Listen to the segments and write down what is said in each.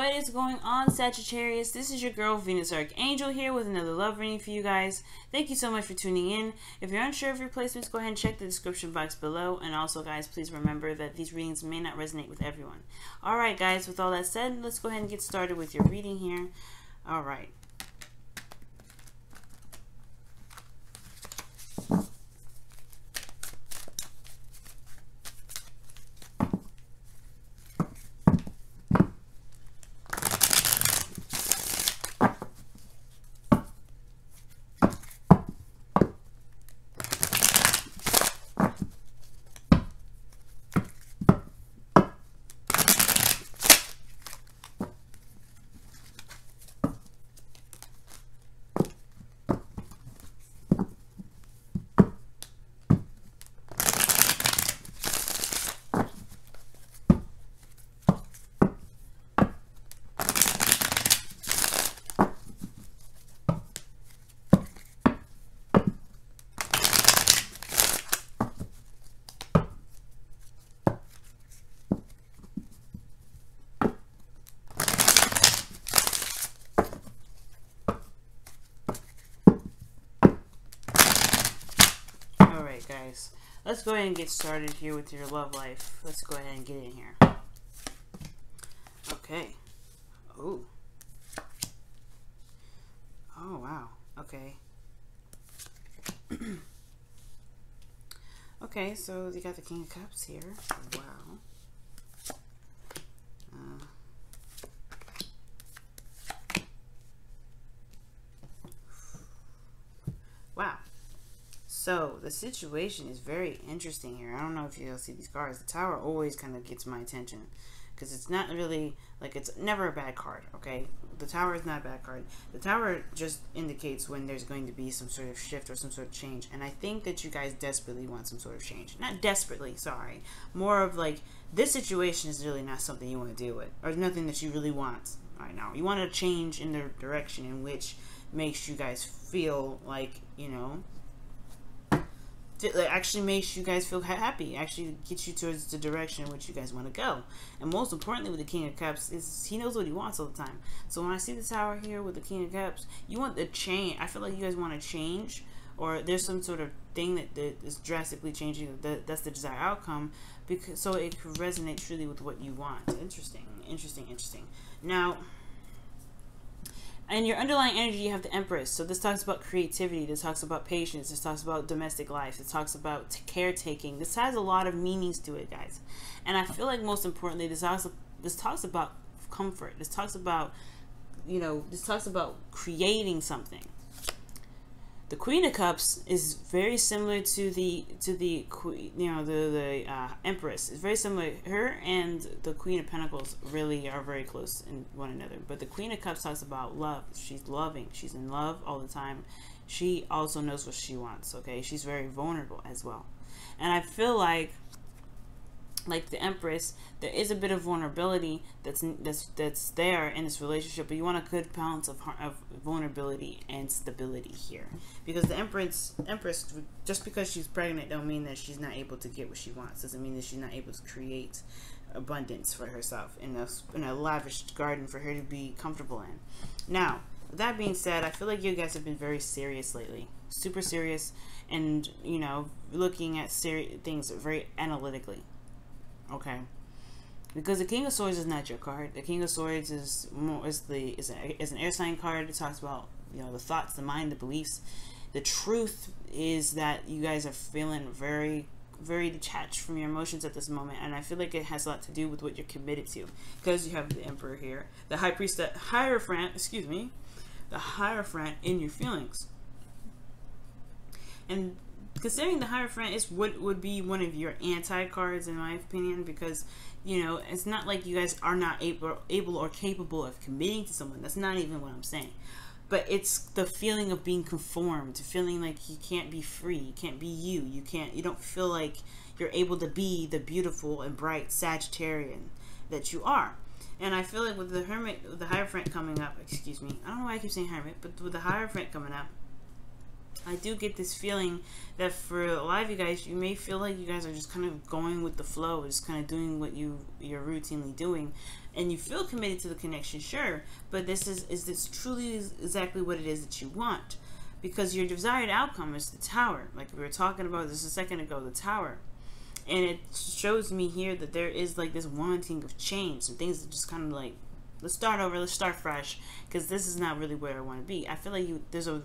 What is going on, Sagittarius? This is your girl, Venus Archangel, here with another love reading for you guys. Thank you so much for tuning in. If you're unsure of your placements, go ahead and check the description box below. And also, guys, please remember that these readings may not resonate with everyone. Alright, guys, with all that said, let's go ahead and get started with your reading here. Alright. Alright, guys, let's go ahead and get started here with your love life. Let's go ahead and get in here. Okay. Oh. Oh, wow. Okay. Okay, so you got the King of Cups here. Wow. Wow. So, the situation is very interesting here. I don't know if you'll see these cards. The Tower always kind of gets my attention. Because it's not really, like, it's never a bad card, okay? The Tower is not a bad card. The Tower just indicates when there's going to be some sort of shift or some sort of change. And I think that you guys desperately want some sort of change. Not desperately, sorry. More of, like, this situation is really not something you want to deal with. Or nothing that you really want right now. You want to change in the direction in which makes you guys feel like, you know, it actually makes you guys feel happy, actually gets you towards the direction in which you guys want to go. And most importantly with the King of Cups is he knows what he wants all the time. So when I see the Tower here with the King of Cups, you want the change. I feel like you guys want to change, or there's some sort of thing that is drastically changing. That's the desired outcome, because so it could resonate truly with what you want. Interesting, interesting, interesting. Now, in your underlying energy, you have the Empress. So this talks about creativity. This talks about patience. This talks about domestic life. This talks about caretaking. This has a lot of meanings to it, guys. And I feel like most importantly, this talks about comfort. This talks about, you know, this talks about creating something. The Queen of Cups is very similar to the Empress. It's very similar. Her and the Queen of Pentacles really are very close in one another. But the Queen of Cups talks about love. She's loving. She's in love all the time. She also knows what she wants. Okay, she's very vulnerable as well. And I feel like the Empress, there is a bit of vulnerability that's there in this relationship, but you want a good balance of vulnerability and stability here, because the Empress, just because she's pregnant don't mean that she's not able to get what she wants. Doesn't mean that she's not able to create abundance for herself in a lavish garden for her to be comfortable in. Now, with that being said, I feel like you guys have been very serious lately, super serious, and you know, looking at things very analytically. Okay, because the King of Swords is not your card. The King of Swords is an air sign card. It talks about, you know, the thoughts, the mind, the beliefs. The truth is that you guys are feeling very, very detached from your emotions at this moment, and I feel like it has a lot to do with what you're committed to. Because you have the Emperor here, the High Priestess, Hierophant, excuse me, the Hierophant in your feelings, and considering the Hierophant is what would be one of your anti-cards, in my opinion, because, you know, it's not like you guys are not able or capable of committing to someone. That's not even what I'm saying. But it's the feeling of being conformed, feeling like you can't be free, you can't be you, you don't feel like you're able to be the beautiful and bright Sagittarian that you are. And I feel like with the Hermit, with the Hierophant coming up, excuse me, I don't know why I keep saying Hermit, but with the Hierophant coming up, I do get this feeling that for a lot of you guys, you may feel like you guys are just kind of going with the flow, just kind of doing what you're routinely doing, and you feel committed to the connection, sure, but is this truly exactly what it is that you want? Because your desired outcome is the Tower, like we were talking about this a second ago, the Tower. And it shows me here that there is like this wanting of change and things that just kind of like, let's start over, let's start fresh, because this is not really where I want to be. I feel like there's a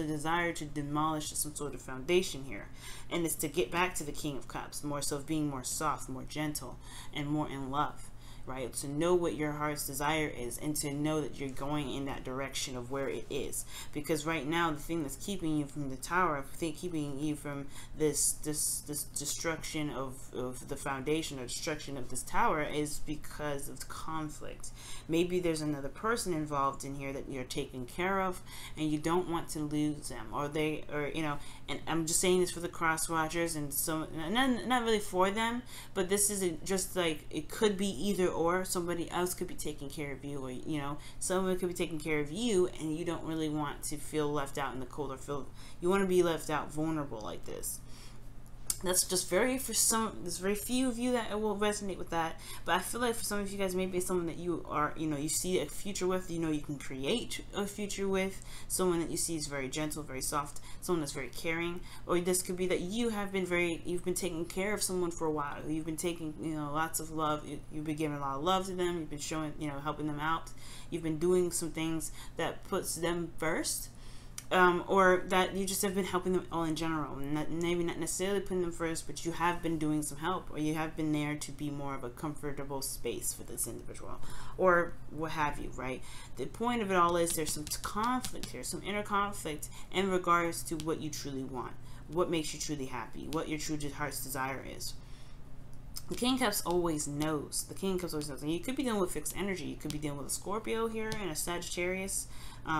desire to demolish some sort of foundation here, and it's to get back to the King of Cups, more so of being more soft, more gentle, and more in love, right? To know what your heart's desire is, and to know that you're going in that direction of where it is. Because right now, the thing that's keeping you from the Tower, keeping you from this destruction of the foundation, or destruction of this Tower, is because of conflict. Maybe there's another person involved in here that you're taking care of, and you don't want to lose them, or you know. And I'm just saying this for the cross watchers, and so not really for them, but this isn't just like, it could be either or. Somebody else could be taking care of you, or you know, someone could be taking care of you, and you don't really want to feel left out in the cold, or you want to be left out vulnerable like this. That's just there's very few of you that will resonate with that, but I feel like for some of you guys, maybe it's someone that you are, you know, you see a future with, you know, you can create a future with, someone that you see is very gentle, very soft, someone that's very caring. Or this could be that you've been taking care of someone for a while, you've been taking, you know, lots of love, you've been giving a lot of love to them, you've been showing, you know, helping them out, you've been doing some things that puts them first. Or that you just have been helping them all in general, maybe not necessarily putting them first, but you have been doing some help, or you have been there to be more of a comfortable space for this individual, or what have you, right? The point of it all is there's some conflict here, some inner conflict in regards to what you truly want, what makes you truly happy, what your true heart's desire is. The King of Cups always knows. The King of Cups always knows. And you could be dealing with fixed energy. You could be dealing with a Scorpio here and a Sagittarius,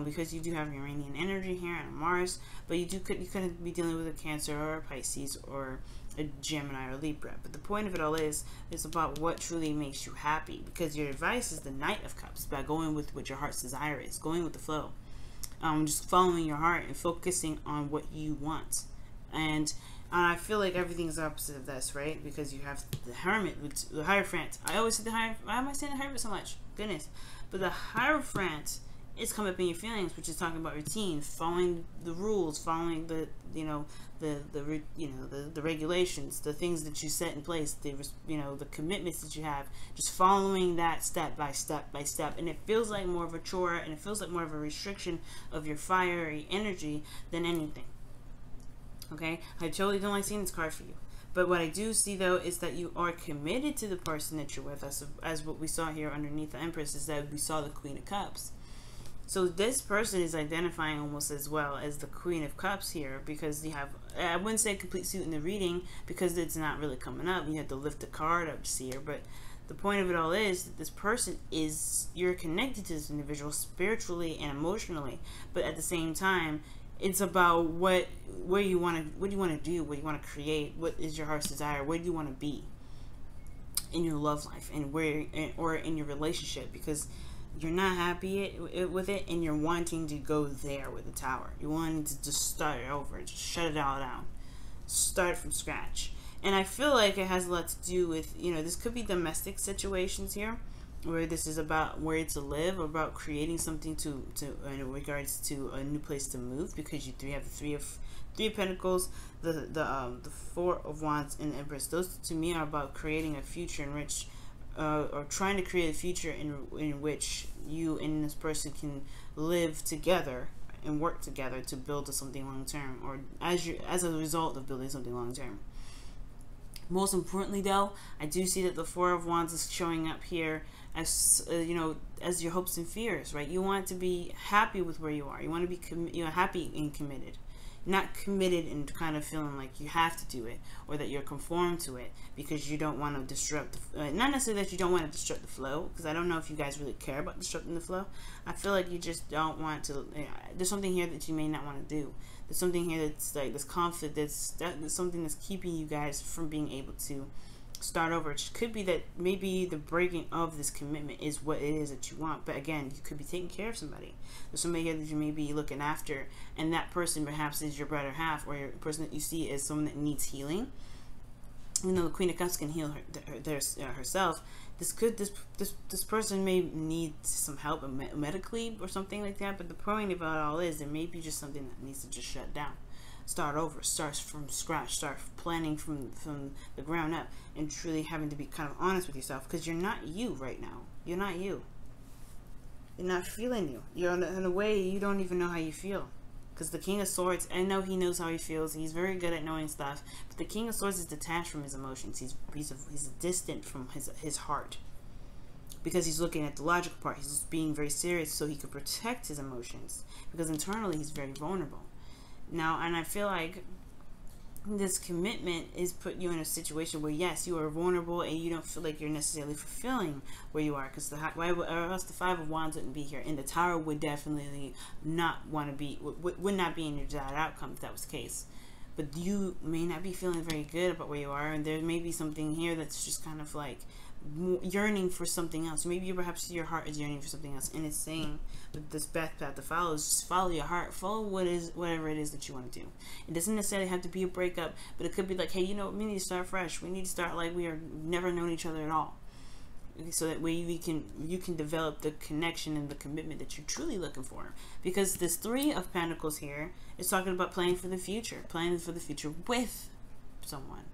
because you do have Uranian energy here and a Mars. But you could be dealing with a Cancer or a Pisces or a Gemini or a Libra. But the point of it all is about what truly makes you happy. Because your advice is the Knight of Cups, by going with what your heart's desire is, going with the flow, just following your heart and focusing on what you want. And I feel like everything's opposite of this, right? Because you have the Hermit, the Hierophant. I always say the Hierophant. Why am I saying the Hermit so much? Goodness. But the Hierophant is coming up in your feelings, which is talking about routine, following the rules, following the regulations, the things that you set in place, the commitments that you have, just following that step by step by step. And it feels like more of a chore, and it feels like more of a restriction of your fiery energy than anything. Okay, I totally don't like seeing this card for you. But what I do see, though, is that you are committed to the person that you're with. As what we saw here underneath the Empress, is that we saw the Queen of Cups. So this person is identifying almost as well as the Queen of Cups here, because you have, I wouldn't say complete suit in the reading, because it's not really coming up. You have to lift the card up to see her. But the point of it all is that this person you're connected to this individual spiritually and emotionally, but at the same time, it's about what do you want to do, what do you want to create, what is your heart's desire, where do you want to be in your love life, and or in your relationship, because you're not happy with it, and you're wanting to go there with the Tower. You're wanting to just start it over, just shut it all down, start from scratch. And I feel like it has a lot to do with, this could be domestic situations here, where this is about where to live, or about creating something to in regards to a new place to move, because you have the three of Pentacles, the Four of Wands, and the Empress. Those to me are about creating a future in which, or trying to create a future in which you and this person can live together and work together to build something long term, or as a result of building something long term. Most importantly, though, I do see that the Four of Wands is showing up here as as your hopes and fears, right? You want to be happy with where you are. You want to be happy and committed, not committed and kind of feeling like you have to do it, or that you're conformed to it because you don't want to disrupt. Not necessarily that you don't want to disrupt the flow, because I don't know if you guys really care about disrupting the flow. I feel like you just don't want to. There's something here that you may not want to do. There's something here that's like this conflict. That's something that's keeping you guys from being able to start over. It could be that maybe the breaking of this commitment is what it is that you want, but again, you could be taking care of somebody. There's somebody here that you may be looking after, and that person perhaps is your better half, or your person that you see as someone that needs healing. Even though the Queen of Cups can heal herself, this person may need some help medically or something like that. But the point about it all is there may be just something that needs to just shut down, start over, start from scratch, start planning from the ground up, and truly having to be kind of honest with yourself, because you're not you right now. You're not you. You're not feeling you. You're in a way you don't even know how you feel. Because the King of Swords, I know he knows how he feels. He's very good at knowing stuff. But the King of Swords is detached from his emotions. He's distant from his heart. Because he's looking at the logical part. He's being very serious so he can protect his emotions. Because internally he's very vulnerable. Now, and I feel like this commitment is put you in a situation where, yes, you are vulnerable and you don't feel like you're necessarily fulfilling where you are, because why else the Five of Wands wouldn't be here, and the Tower would definitely not want to be, would not be in your desired outcome if that was the case. But you may not be feeling very good about where you are, and there may be something here that's just kind of like yearning for something else. Maybe perhaps your heart is yearning for something else, and it's saying that this best path to follow is just follow your heart, follow whatever it is that you want to do. It doesn't necessarily have to be a breakup, but it could be like, hey, you know, we need to start fresh. We need to start like we are never known each other at all, so that way you can develop the connection and the commitment that you're truly looking for. Because this Three of Pentacles here is talking about planning for the future with someone,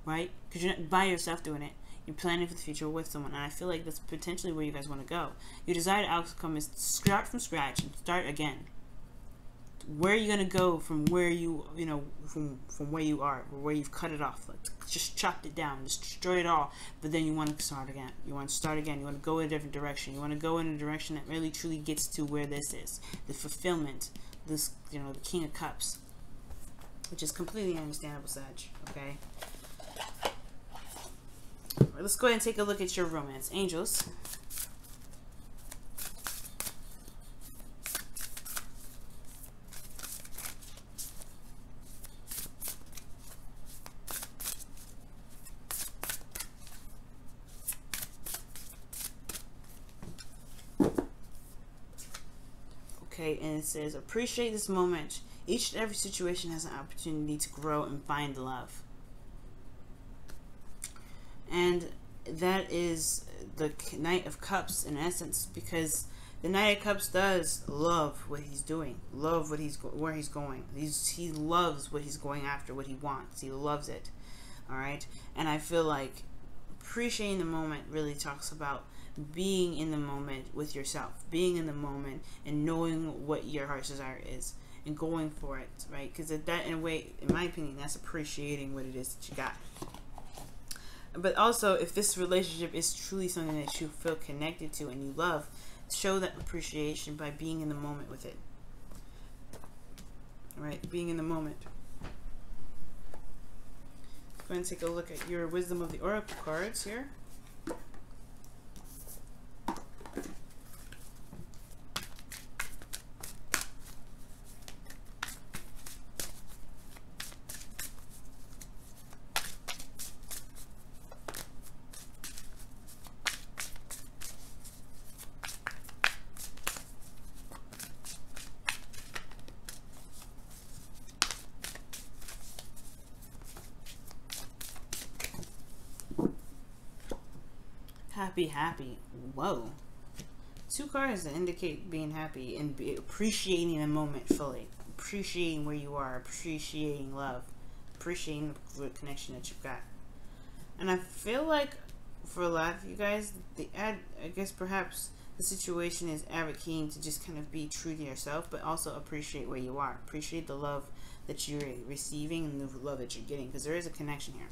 right? Because you're not by yourself doing it. You're planning for the future with someone, and I feel like that's potentially where you guys want to go. Your desired outcome is to start from scratch and start again. Where are you going to go from where from where you are, or where you've cut it off? Like, just chopped it down, just destroy it all, but then you want to start again. You want to start again. You want to go in a different direction. You want to go in a direction that really truly gets to where this is. The fulfillment, this, the King of Cups, which is completely understandable, Sag, okay? Let's go ahead and take a look at your romance. Angels. Okay, and it says, appreciate this moment. Each and every situation has an opportunity to grow and find love. And that is the Knight of Cups in essence, because the Knight of Cups does love what he's doing, love what where he's going. He loves what he's going after, what he wants. He loves it. All right, and I feel like appreciating the moment really talks about being in the moment with yourself, being in the moment and knowing what your heart's desire is and going for it, right? Because that, in a way, in my opinion, that's appreciating what it is that you got. But also, if this relationship is truly something that you feel connected to and you love, show that appreciation by being in the moment with it. All right, being in the moment. Go ahead and take a look at your Wisdom of the Oracle cards here. Happy. Whoa. Two cards that indicate being happy and appreciating the moment fully. Appreciating where you are. Appreciating love. Appreciating the connection that you've got. And I feel like for a lot of you guys, I guess perhaps the situation is advocating to just kind of be true to yourself, but also appreciate where you are. Appreciate the love that you're receiving and the love that you're getting, because there is a connection here.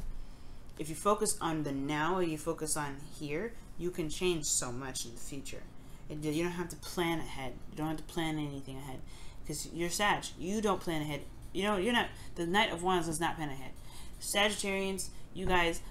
If you focus on the now or you focus on here, you can change so much in the future. You don't have to plan ahead. You don't have to plan anything ahead, because you're Sag. You don't plan ahead. You're not. The Knight of Wands does not plan ahead. Sagittarians, you guys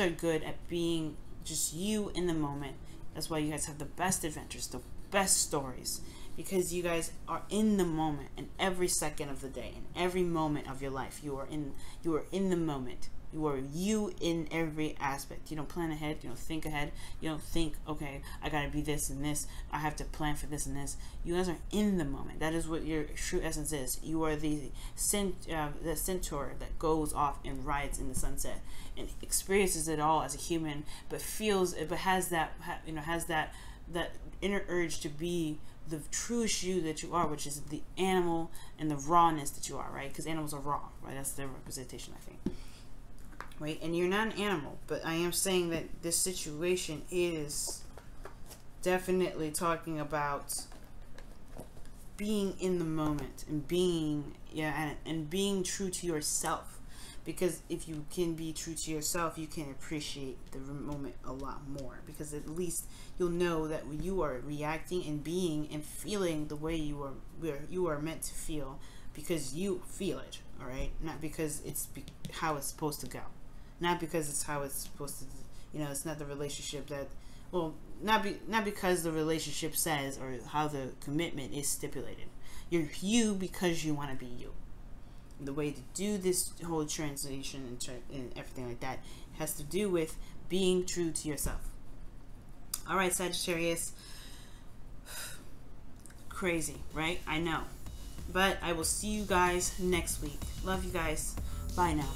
are good at being just you in the moment. That's why you guys have the best adventures, the best stories, because you guys are in the moment in every second of the day, in every moment of your life. You are in the moment. You are you in every aspect. You don't plan ahead. You don't think ahead. You don't think, okay, I gotta be this and this. I have to plan for this and this. You guys are in the moment. That is what your true essence is. You are the centaur that goes off and rides in the sunset and experiences it all as a human, but has that inner urge to be the truest you that you are, which is the animal and the rawness that you are, right? Because animals are raw, right? That's their representation, I think. Right? And you're not an animal, but I am saying that this situation is definitely talking about being in the moment and being true to yourself. Because if you can be true to yourself, you can appreciate the moment a lot more. Because at least you'll know that when you are reacting and being and feeling the way you are meant to feel, because you feel it, all right? Not because it's how it's supposed to go. Not because it's how it's supposed to, it's not the relationship that, not because the relationship says or how the commitment is stipulated. You're you because you want to be you. The way to do this whole translation and everything like that has to do with being true to yourself. All right, Sagittarius. Crazy, right? I know. But I will see you guys next week. Love you guys. Bye now.